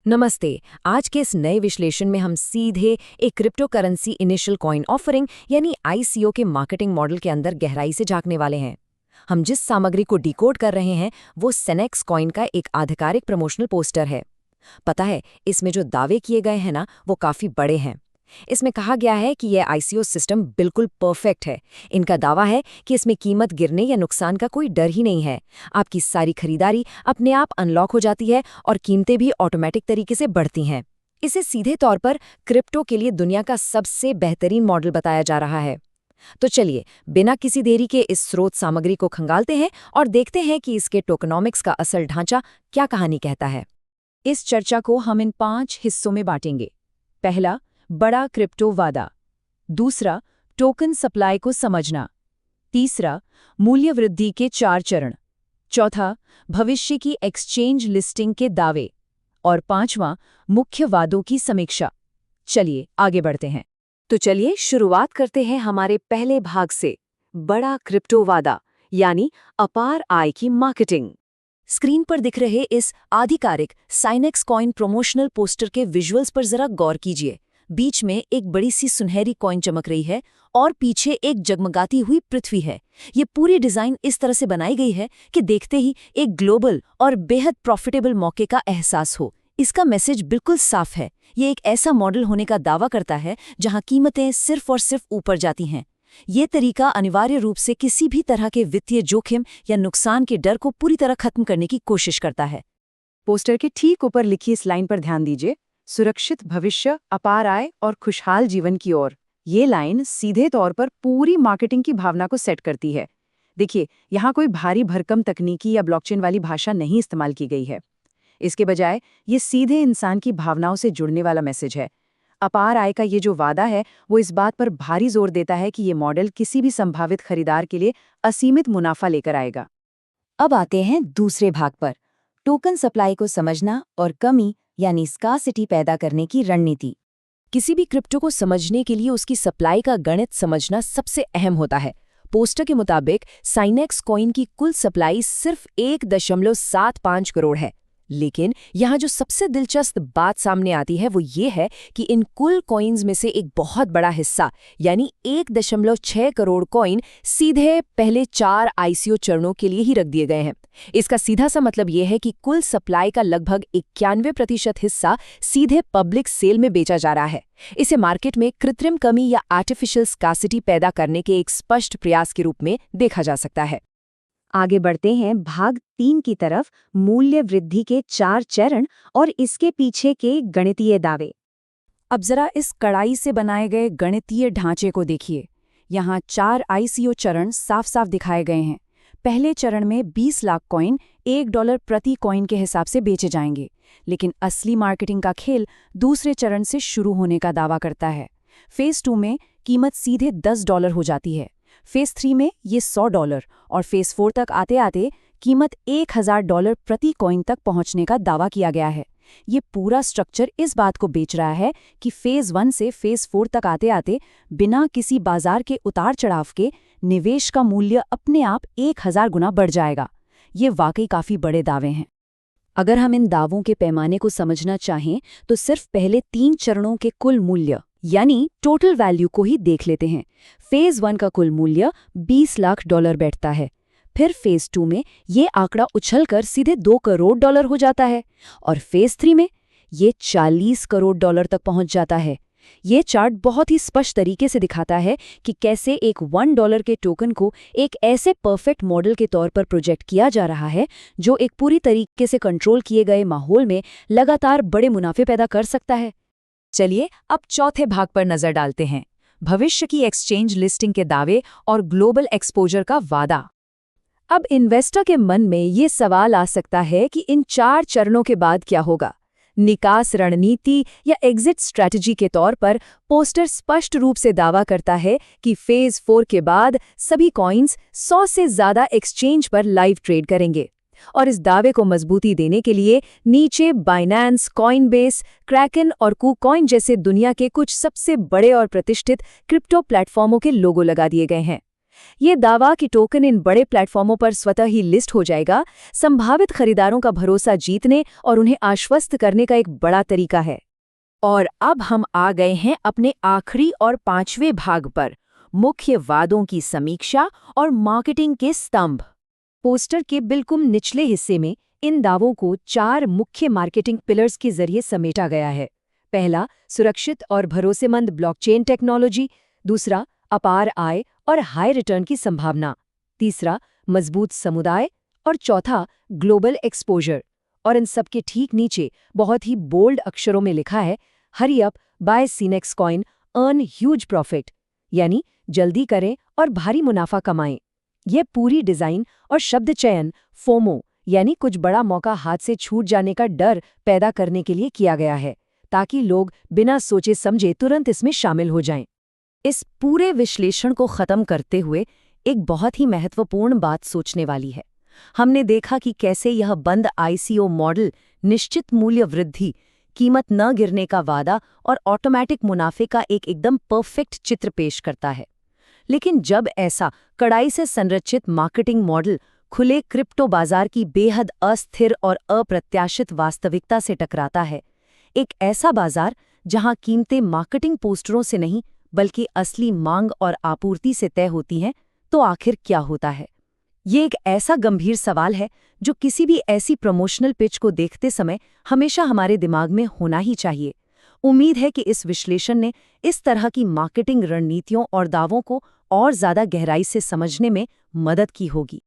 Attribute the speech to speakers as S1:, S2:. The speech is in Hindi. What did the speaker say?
S1: नमस्ते। आज के इस नए विश्लेषण में हम सीधे एक crypto currency initial coin offering यानी आईसीओ के मार्केटिंग मॉडल के अंदर गहराई से झांकने वाले हैं। हम जिस सामग्री को डिकोड कर रहे हैं वो सेनेक्स कॉइन का एक आधिकारिक प्रमोशनल पोस्टर है। पता है, इसमें जो दावे किए गए हैं ना, वो काफी बड़े हैं। इसमें कहा गया है कि यह आईसीओ सिस्टम बिल्कुल परफेक्ट है। इनका दावा है कि इसमें कीमत गिरने या नुकसान का कोई डर ही नहीं है। आपकी सारी खरीदारी अपने आप अनलॉक हो जाती है और कीमतें भी ऑटोमेटिक तरीके से बढ़ती हैं। इसे सीधे तौर पर क्रिप्टो के लिए दुनिया का सबसे बेहतरीन मॉडल बताया जा रहा है। तो चलिए, बिना किसी देरी के इस स्रोत सामग्री को खंगालते हैं और देखते हैं कि इसके टोकनॉमिक्स का असल ढांचा क्या कहानी कहता है।
S2: इस चर्चा को हम इन 5 हिस्सों में बांटेंगे। पहला, बड़ा क्रिप्टो वादा। दूसरा, टोकन सप्लाई को समझना। तीसरा, मूल्य वृद्धि के 4 चरण। चौथा, भविष्य की एक्सचेंज लिस्टिंग के दावे। और पांचवां, मुख्य वादों की समीक्षा। चलिए आगे बढ़ते हैं।
S1: तो चलिए शुरुआत करते हैं हमारे पहले भाग से, बड़ा क्रिप्टो वादा यानी अपार आय की मार्केटिंग। स्क्रीन पर दिख रहे इस आधिकारिक साइनेक्स कॉइन प्रमोशनल पोस्टर के विजुअल्स पर जरा गौर कीजिए। बीच में एक बड़ी सी सुनहरी कॉइन चमक रही है और पीछे एक जगमगाती हुई पृथ्वी है। ये पूरी डिजाइन इस तरह से बनाई गई है कि देखते ही एक ग्लोबल और बेहद प्रॉफिटेबल मौके का एहसास हो। इसका मैसेज बिल्कुल साफ है। ये एक ऐसा मॉडल होने का दावा करता है जहां कीमतें सिर्फ और सिर्फ ऊपर जाती हैं। ये तरीका अनिवार्य रूप से किसी भी तरह के वित्तीय जोखिम या नुकसान के डर को पूरी तरह खत्म करने की कोशिश करता है।
S2: पोस्टर के ठीक ऊपर लिखी इस लाइन पर ध्यान दीजिए, सुरक्षित भविष्य, अपार आय और खुशहाल जीवन की ओर। ये लाइन सीधे तौर पर पूरी मार्केटिंग की भावना को सेट करती है। देखिए, यहाँ कोई भारी भरकम तकनीकी या ब्लॉकचेन वाली भाषा नहीं इस्तेमाल की गई है। इसके बजाय ये सीधे इंसान की भावनाओं से जुड़ने वाला मैसेज है। अपार आय का ये जो वादा है वो इस बात पर भारी जोर देता है कि ये मॉडल किसी भी संभावित खरीदार के लिए असीमित मुनाफा लेकर आएगा।
S1: अब आते हैं दूसरे भाग पर, टोकन सप्लाई को समझना और कमी यानी स्कार्सिटी पैदा करने की रणनीति। किसी भी क्रिप्टो को समझने के लिए उसकी सप्लाई का गणित समझना सबसे अहम होता है। पोस्टर के मुताबिक साइनेक्स कॉइन की कुल सप्लाई सिर्फ 1.75 करोड़ है। लेकिन यहाँ जो सबसे दिलचस्प बात सामने आती है वो ये है कि इन कुल कॉइन्स में से एक बहुत बड़ा हिस्सा यानी 1.6 करोड़ कॉइन सीधे पहले 4 आईसीओ चरणों के लिए ही रख दिए गए हैं। इसका सीधा सा मतलब ये है कि कुल सप्लाई का लगभग 91% हिस्सा सीधे पब्लिक सेल में बेचा जा रहा है। इसे मार्केट में कृत्रिम कमी या आर्टिफिशियल स्कार्सिटी पैदा करने के एक स्पष्ट प्रयास के रूप में देखा जा सकता है।
S2: आगे बढ़ते हैं भाग 3 की तरफ, मूल्य वृद्धि के 4 चरण और इसके पीछे के गणितीय दावे।
S1: अब जरा इस कड़ाई से बनाए गए गणितीय ढांचे को देखिए। यहाँ 4 आईसीओ चरण साफ साफ दिखाए गए हैं। पहले चरण में 20 लाख कॉइन $1 प्रति कॉइन के हिसाब से बेचे जाएंगे। लेकिन असली मार्केटिंग का खेल दूसरे चरण से शुरू होने का दावा करता है। फेज 2 में कीमत सीधे $10 हो जाती है। फेज 3 में ये $100 और फेज 4 तक आते आते कीमत $1000 प्रति कॉइन तक पहुंचने का दावा किया गया है। ये पूरा स्ट्रक्चर इस बात को बेच रहा है कि फेज 1 से फेज 4 तक आते आते बिना किसी बाजार के उतार चढ़ाव के निवेश का मूल्य अपने आप 1000 गुना बढ़ जाएगा। ये वाकई काफी बड़े दावे हैं। अगर हम इन दावों के पैमाने को समझना चाहें तो सिर्फ पहले 3 चरणों के कुल मूल्य यानी टोटल वैल्यू को ही देख लेते हैं। फेज 1 का कुल मूल्य $20 लाख बैठता है। फिर फेज 2 में ये आंकड़ा उछलकर सीधे $2 करोड़ हो जाता है और फेज 3 में ये $40 करोड़ तक पहुंच जाता है। ये चार्ट बहुत ही स्पष्ट तरीके से दिखाता है कि कैसे एक $1 के टोकन को एक ऐसे परफेक्ट मॉडल के तौर पर प्रोजेक्ट किया जा रहा है जो एक पूरी तरीके से कंट्रोल किए गए माहौल में लगातार बड़े मुनाफे पैदा कर सकता है। चलिए अब चौथे भाग पर नजर डालते हैं, भविष्य की एक्सचेंज लिस्टिंग के दावे और ग्लोबल एक्सपोजर का वादा। अब इन्वेस्टर के मन में ये सवाल आ सकता है कि इन 4 चरणों के बाद क्या होगा। निकास रणनीति या एग्जिट स्ट्रैटेजी के तौर पर पोस्टर स्पष्ट रूप से दावा करता है कि फेज 4 के बाद सभी कॉइन्स 100 से ज्यादा एक्सचेंज पर लाइव ट्रेड करेंगे। और इस दावे को मजबूती देने के लिए नीचे बाइनेंस, कॉइनबेस, क्रैकन और कूकॉइन जैसे दुनिया के कुछ सबसे बड़े और प्रतिष्ठित क्रिप्टो प्लेटफॉर्मों के लोगो लगा दिए गए हैं। ये दावा कि टोकन इन बड़े प्लेटफॉर्मों पर स्वतः ही लिस्ट हो जाएगा, संभावित खरीदारों का भरोसा जीतने और उन्हें आश्वस्त करने का एक बड़ा तरीका है। और अब हम आ गए हैं अपने आखिरी और 5वें भाग पर, मुख्य वादों की समीक्षा और मार्केटिंग के स्तंभ। पोस्टर के बिल्कुल निचले हिस्से में इन दावों को 4 मुख्य मार्केटिंग पिलर्स के जरिए समेटा गया है। पहला, सुरक्षित और भरोसेमंद ब्लॉकचेन टेक्नोलॉजी। दूसरा, अपार आय और हाई रिटर्न की संभावना। तीसरा, मजबूत समुदाय। और चौथा, ग्लोबल एक्सपोजर। और इन सब के ठीक नीचे बहुत ही बोल्ड अक्षरों में लिखा है, hurry up, buy Seenex coin, earn huge profit. यानी जल्दी करें और भारी मुनाफा कमाएं। यह पूरी डिजाइन और शब्द चयन फोमो यानी कुछ बड़ा मौका हाथ से छूट जाने का डर पैदा करने के लिए किया गया है, ताकि लोग बिना सोचे समझे तुरंत इसमें शामिल हो जाएं। इस पूरे विश्लेषण को खत्म करते हुए एक बहुत ही महत्वपूर्ण बात सोचने वाली है। हमने देखा कि कैसे यह बंद आईसीओ मॉडल निश्चित मूल्य वृद्धि, कीमत न गिरने का वादा और ऑटोमैटिक मुनाफे का एक एकदम परफेक्ट चित्र पेश करता है। लेकिन जब ऐसा कड़ाई से संरचित मार्केटिंग मॉडल खुले क्रिप्टो बाजार की बेहद अस्थिर और अप्रत्याशित वास्तविकता से टकराता है, एक ऐसा बाजार जहां कीमतें मार्केटिंग पोस्टरों से नहीं बल्कि असली मांग और आपूर्ति से तय होती हैं, तो आखिर क्या होता है? ये एक ऐसा गंभीर सवाल है जो किसी भी ऐसी प्रमोशनल पिच को देखते समय हमेशा हमारे दिमाग में होना ही चाहिए। उम्मीद है कि इस विश्लेषण ने इस तरह की मार्केटिंग रणनीतियों और दावों को और ज्यादा गहराई से समझने में मदद की होगी।